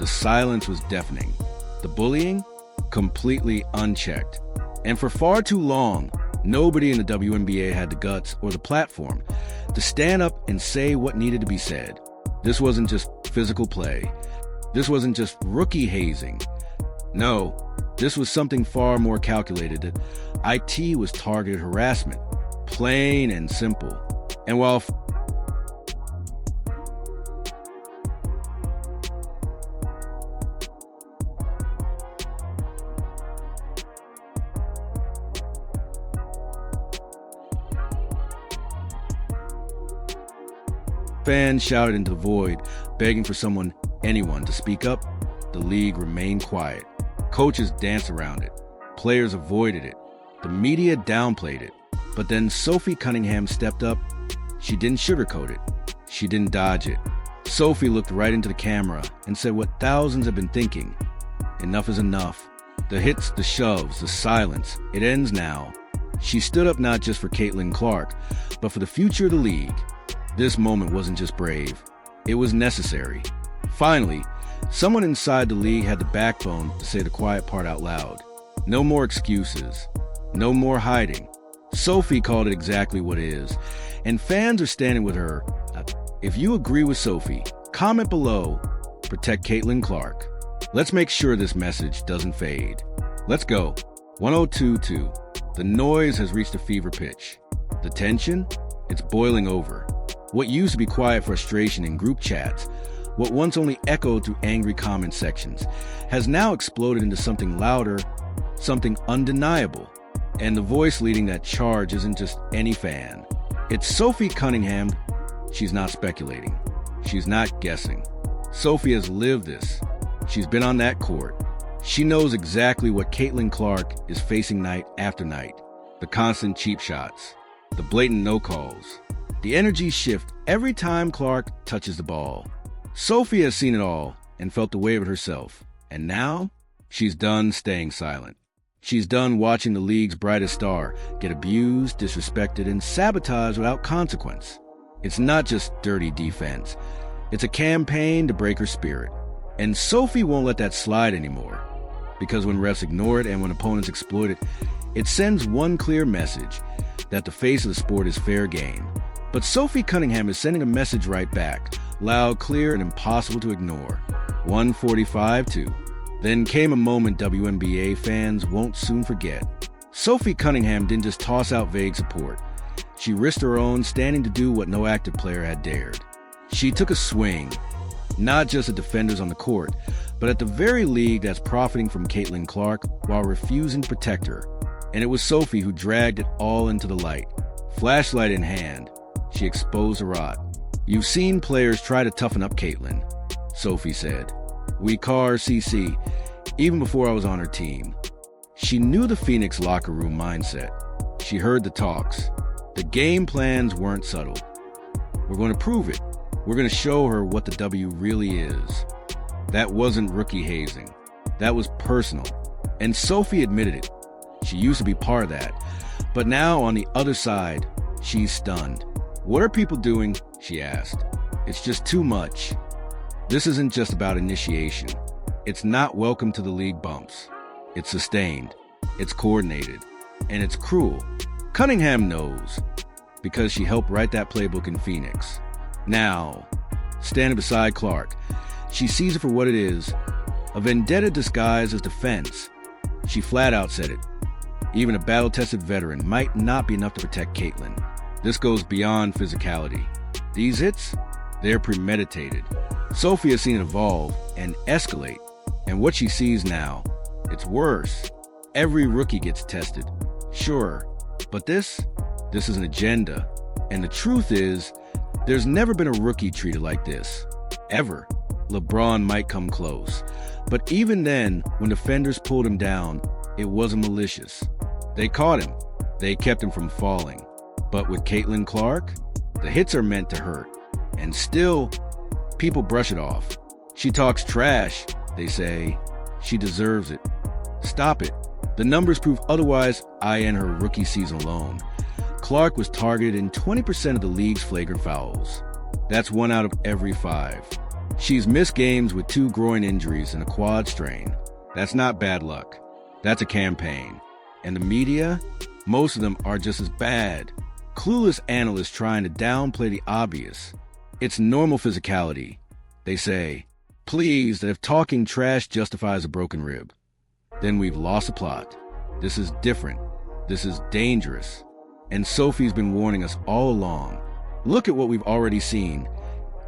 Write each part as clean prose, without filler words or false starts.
The silence was deafening. The bullying? Completely unchecked. And for far too long, nobody in the WNBA had the guts or the platform to stand up and say what needed to be said. This wasn't just physical play. This wasn't just rookie hazing. No, this was something far more calculated. IT was targeted harassment, plain and simple. And while fans shouted into the void, begging for anyone to speak up, the league remained quiet. Coaches danced around it. Players avoided it. The media downplayed it. But then Sophie Cunningham stepped up. She didn't sugarcoat it. She didn't dodge it. Sophie looked right into the camera and said what thousands have been thinking. Enough is enough. The hits, the shoves, the silence. It ends now. She stood up not just for Caitlin Clark, but for the future of the league. This moment wasn't just brave. It was necessary. Finally, someone inside the league had the backbone to say the quiet part out loud. No more excuses. No more hiding. Sophie called it exactly what it is, and fans are standing with her. If you agree with Sophie, comment below. Protect Caitlin Clark. Let's make sure this message doesn't fade. Let's go. 1022. The noise has reached a fever pitch. The tension? It's boiling over. What used to be quiet frustration in group chats, what once only echoed through angry comment sections, has now exploded into something louder, something undeniable. And the voice leading that charge isn't just any fan. It's Sophie Cunningham. She's not speculating. She's not guessing. Sophie has lived this. She's been on that court. She knows exactly what Caitlin Clark is facing night after night. The constant cheap shots, the blatant no calls, the energy shift every time Clark touches the ball. Sophie has seen it all and felt the weight of it herself. And now, she's done staying silent. She's done watching the league's brightest star get abused, disrespected, and sabotaged without consequence. It's not just dirty defense. It's a campaign to break her spirit. And Sophie won't let that slide anymore. Because when refs ignore it and when opponents exploit it, it sends one clear message, that the face of the sport is fair game. But Sophie Cunningham is sending a message right back, loud, clear, and impossible to ignore. 145-2. Then came a moment WNBA fans won't soon forget. Sophie Cunningham didn't just toss out vague support. She risked her own, standing to do what no active player had dared. She took a swing, not just at defenders on the court, but at the very league that's profiting from Caitlin Clark while refusing to protect her. And it was Sophie who dragged it all into the light. Flashlight in hand, she exposed the rot. You've seen players try to toughen up Caitlin, Sophie said. We call her CC, even before I was on her team. She knew the Phoenix locker room mindset. She heard the talks. The game plans weren't subtle. We're going to prove it. We're going to show her what the W really is. That wasn't rookie hazing. That was personal. And Sophie admitted it. She used to be part of that. But now, on the other side, she's stunned. What are people doing? She asked. It's just too much. This isn't just about initiation. It's not welcome to the league bumps. It's sustained. It's coordinated. And it's cruel. Cunningham knows, because she helped write that playbook in Phoenix. Now, standing beside Clark, she sees it for what it is, a vendetta disguised as defense. She flat out said it. Even a battle-tested veteran might not be enough to protect Caitlin. This goes beyond physicality. These hits, they're premeditated. Sophie has seen it evolve and escalate. And what she sees now, it's worse. Every rookie gets tested. Sure, but this is an agenda. And the truth is, there's never been a rookie treated like this. Ever. LeBron might come close. But even then, when defenders pulled him down, it wasn't malicious. They caught him. They kept him from falling. But with Caitlin Clark, the hits are meant to hurt. And still, people brush it off. She talks trash, they say. She deserves it. Stop it. The numbers prove otherwise. I end her rookie season alone. Clark was targeted in 20% of the league's flagrant fouls. That's 1 out of every 5. She's missed games with 2 groin injuries and a quad strain. That's not bad luck. That's a campaign. And the media? Most of them are just as bad. Clueless analysts trying to downplay the obvious. It's normal physicality. They say, please, that if talking trash justifies a broken rib, then we've lost the plot. This is different. This is dangerous. And Sophie's been warning us all along. Look at what we've already seen.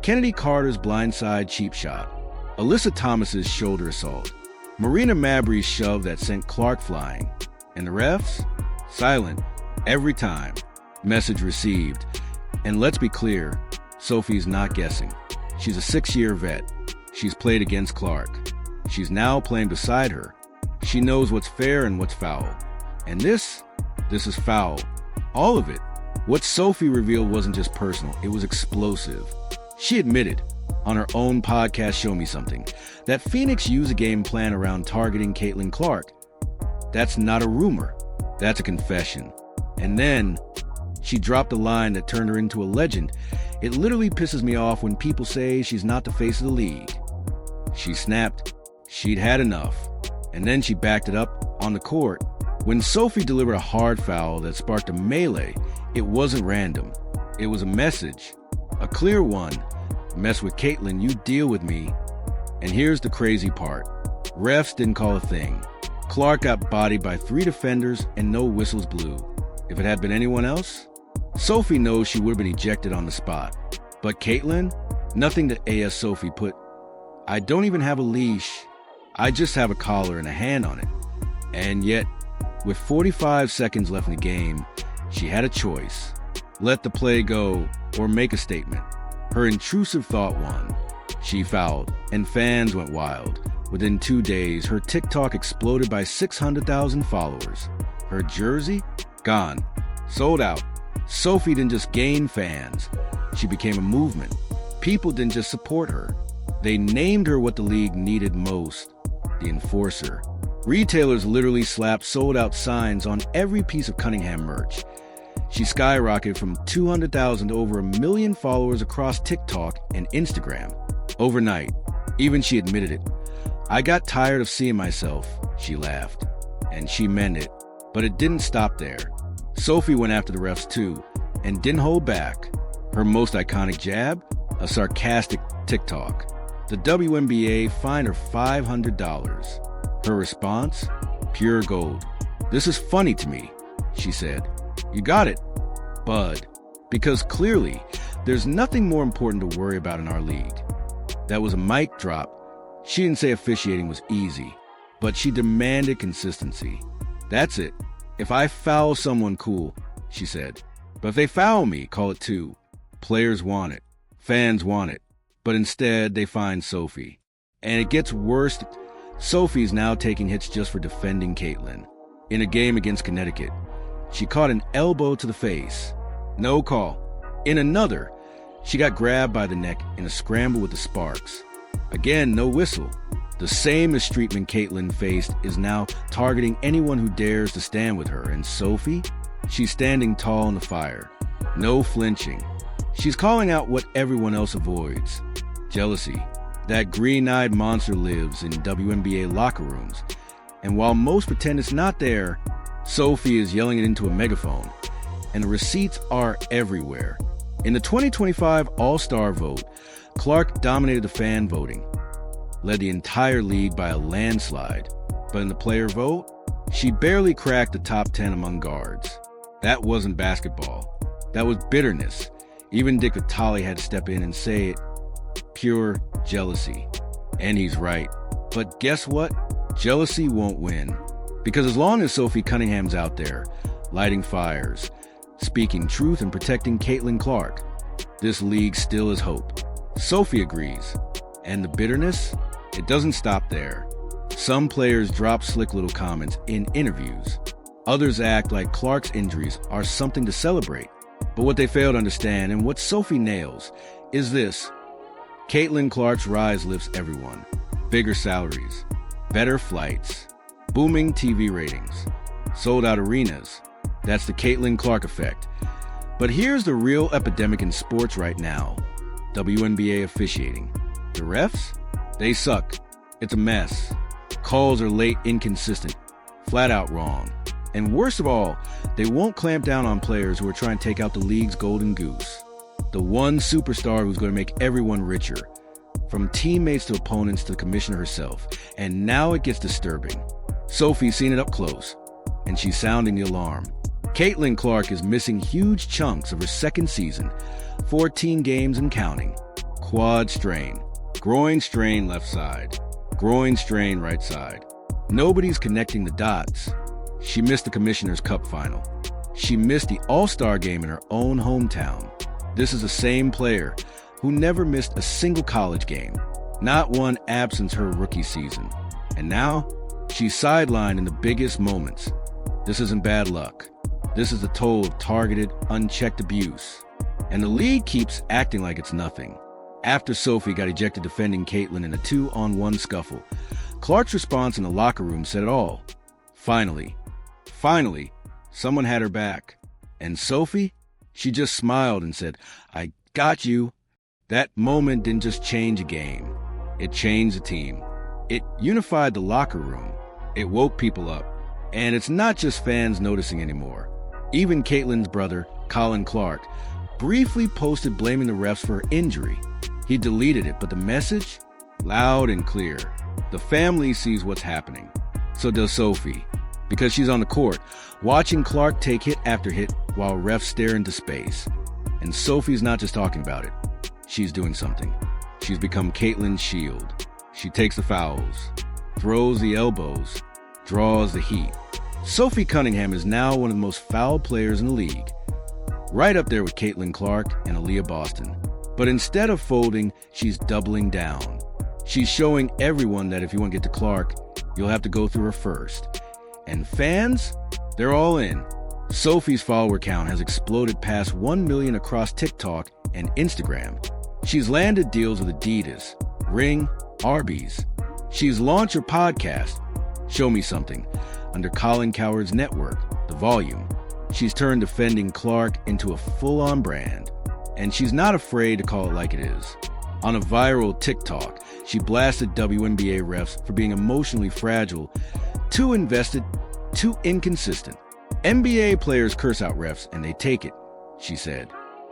Kennedy Carter's blindside cheap shot. Alyssa Thomas's shoulder assault. Marina Mabrey's shove that sent Clark flying. And the refs? Silent. Every time. Message received. And let's be clear, Sophie's not guessing. She's a 6-year vet. She's played against Clark. She's now playing beside her. She knows what's fair and what's foul. And this is foul. All of it. What Sophie revealed wasn't just personal, it was explosive. She admitted, on her own podcast Show Me Something, that Phoenix used a game plan around targeting Caitlin Clark. That's not a rumor. That's a confession. And then, she dropped a line that turned her into a legend. It literally pisses me off when people say she's not the face of the league. She snapped. She'd had enough. And then she backed it up on the court. When Sophie delivered a hard foul that sparked a melee, it wasn't random. It was a message. A clear one. Mess with Caitlin, you deal with me. And here's the crazy part. Refs didn't call a thing. Clark got bodied by 3 defenders and no whistles blew. If it had been anyone else, Sophie knows she would have been ejected on the spot. But Caitlin? Nothing to AS Sophie put. I don't even have a leash. I just have a collar and a hand on it. And yet, with 45 seconds left in the game, she had a choice. Let the play go or make a statement. Her intrusive thought won. She fouled, and fans went wild. Within 2 days, her TikTok exploded by 600,000 followers. Her jersey? Gone. Sold out. Sophie didn't just gain fans. She became a movement. People didn't just support her. They named her what the league needed most, the enforcer. Retailers literally slapped sold-out signs on every piece of Cunningham merch. She skyrocketed from 200,000 to over 1 million followers across TikTok and Instagram. Overnight, even she admitted it. I got tired of seeing myself, she laughed. And she meant it. But it didn't stop there. Sophie went after the refs too, and didn't hold back. Her most iconic jab? A sarcastic TikTok. The WNBA fined her $500. Her response? Pure gold. This is funny to me, she said. You got it, bud. Because clearly, there's nothing more important to worry about in our league. That was a mic drop. She didn't say officiating was easy, but she demanded consistency. That's it. If I foul someone, cool, she said. But if they foul me, call it 2. Players want it. Fans want it. But instead, they find Sophie. And it gets worse. Sophie's now taking hits just for defending Caitlin. In a game against Connecticut, she caught an elbow to the face. No call. In another, she got grabbed by the neck in a scramble with the Sparks. Again, no whistle. The same mistreatment Caitlin faced is now targeting anyone who dares to stand with her. And Sophie? She's standing tall in the fire. No flinching. She's calling out what everyone else avoids. Jealousy. That green-eyed monster lives in WNBA locker rooms. And while most pretend it's not there, Sophie is yelling it into a megaphone. And the receipts are everywhere. In the 2025 All-Star vote, Clark dominated the fan voting, led the entire league by a landslide. But in the player vote, she barely cracked the top 10 among guards. That wasn't basketball. That was bitterness. Even Dick Vitale had to step in and say it. Pure jealousy. And he's right. But guess what? Jealousy won't win. Because as long as Sophie Cunningham's out there, lighting fires, speaking truth and protecting Caitlin Clark, this league still has hope. Sophie agrees. And the bitterness? It doesn't stop there. Some players drop slick little comments in interviews. Others act like Clark's injuries are something to celebrate. But what they fail to understand, and what Sophie nails, is this. Caitlin Clark's rise lifts everyone. Bigger salaries, better flights, booming TV ratings, sold-out arenas. That's the Caitlin Clark effect. But here's the real epidemic in sports right now. WNBA officiating. The refs? They suck. It's a mess. Calls are late, inconsistent, flat out wrong. And worst of all, they won't clamp down on players who are trying to take out the league's golden goose. The one superstar who's going to make everyone richer. From teammates to opponents to the commissioner herself. And now it gets disturbing. Sophie's seen it up close, and she's sounding the alarm. Caitlin Clark is missing huge chunks of her second season, 14 games and counting. Quad strain, groin strain left side, groin strain right side. Nobody's connecting the dots. She missed the Commissioner's Cup final. She missed the All-Star game in her own hometown. This is the same player who never missed a single college game, not one absence her rookie season. And now, she's sidelined in the biggest moments. This isn't bad luck. This is the toll of targeted, unchecked abuse. And the league keeps acting like it's nothing. After Sophie got ejected defending Caitlin in a 2-on-1 scuffle, Clark's response in the locker room said it all. Finally, someone had her back. And Sophie? She just smiled and said, "I got you." That moment didn't just change a game. It changed the team. It unified the locker room. It woke people up. And it's not just fans noticing anymore. Even Caitlin's brother, Colin Clark, briefly posted blaming the refs for her injury. He deleted it, but the message? Loud and clear. The family sees what's happening. So does Sophie, because she's on the court, watching Clark take hit after hit while refs stare into space. And Sophie's not just talking about it. She's doing something. She's become Caitlin's shield. She takes the fouls, throws the elbows, draws the heat. Sophie Cunningham is now one of the most foul players in the league, right up there with Caitlin Clark and Aaliyah Boston. But instead of folding, she's doubling down. She's showing everyone that if you want to get to Clark, you'll have to go through her first. And fans? They're all in. Sophie's follower count has exploded past 1 million across TikTok and Instagram. She's landed deals with Adidas, Ring, Arby's. She's launched her podcast, Show Me Something, under Colin Cowherd's network, The Volume. She's turned defending Clark into a full-on brand. And she's not afraid to call it like it is. On a viral TikTok, she blasted WNBA refs for being emotionally fragile, too invested, too inconsistent. NBA players curse out refs and they take it, she said.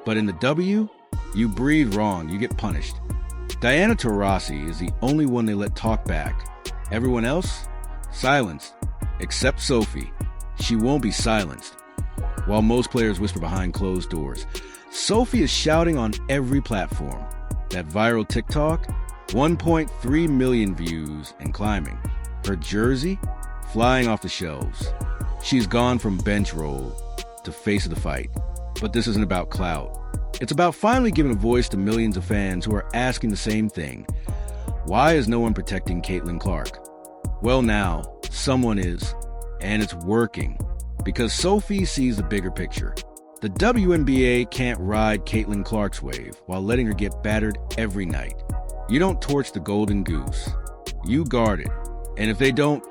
But in the W, you breathe wrong, you get punished. Diana Taurasi is the only one they let talk back. Everyone else? Silenced. Except Sophie. She won't be silenced. While most players whisper behind closed doors, Sophie is shouting on every platform. That viral TikTok, 1.3 million views and climbing. Her jersey, flying off the shelves. She's gone from bench role to face of the fight. But this isn't about clout. It's about finally giving a voice to millions of fans who are asking the same thing. Why is no one protecting Caitlin Clark? Well, now, someone is. And it's working. Because Sophie sees the bigger picture. The WNBA can't ride Caitlin Clark's wave while letting her get battered every night. You don't torch the golden goose. You guard it. And if they don't,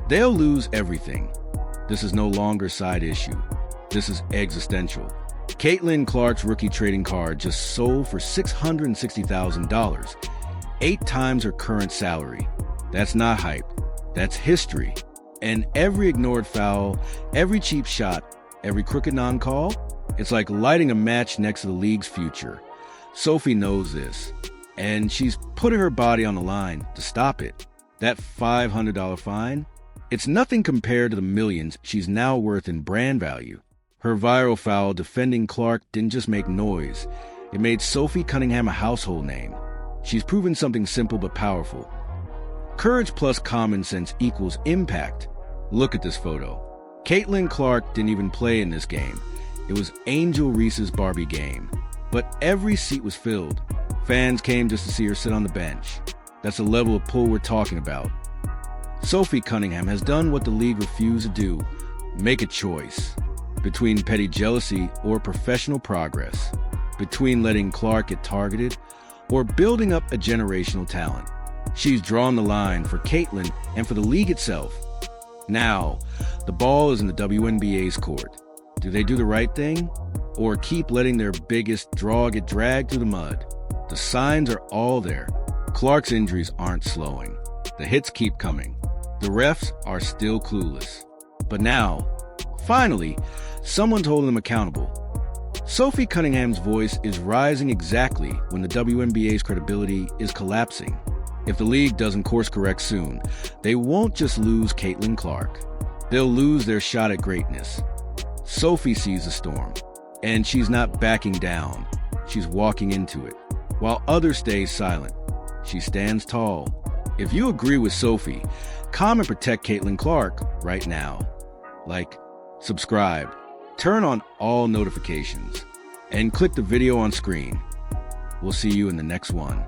they'll lose everything. This is no longer a side issue. This is existential. Caitlin Clark's rookie trading card just sold for $660,000, 8 times her current salary. That's not hype. That's history. And every ignored foul, every cheap shot, every crooked non-call, it's like lighting a match next to the league's future. Sophie knows this, and she's putting her body on the line to stop it. That $500 fine, it's nothing compared to the millions she's now worth in brand value. Her viral foul defending Clark didn't just make noise. It made Sophie Cunningham a household name. She's proven something simple but powerful. Courage plus common sense equals impact. Look at this photo. Caitlin Clark didn't even play in this game. It was Angel Reese's Barbie game. But every seat was filled. Fans came just to see her sit on the bench. That's the level of pull we're talking about. Sophie Cunningham has done what the league refused to do. Make a choice. Between petty jealousy or professional progress. Between letting Clark get targeted or building up a generational talent. She's drawn the line for Caitlin and for the league itself. Now, the ball is in the WNBA's court. Do they do the right thing? Or keep letting their biggest draw get dragged through the mud? The signs are all there. Clark's injuries aren't slowing. The hits keep coming. The refs are still clueless. But now, finally, someone's holding them accountable. Sophie Cunningham's voice is rising exactly when the WNBA's credibility is collapsing. If the league doesn't course correct soon, they won't just lose Caitlin Clark. They'll lose their shot at greatness. Sophie sees the storm, and she's not backing down. She's walking into it. While others stay silent, she stands tall. If you agree with Sophie, come and protect Caitlin Clark right now. Like, subscribe, turn on all notifications, and click the video on screen. We'll see you in the next one.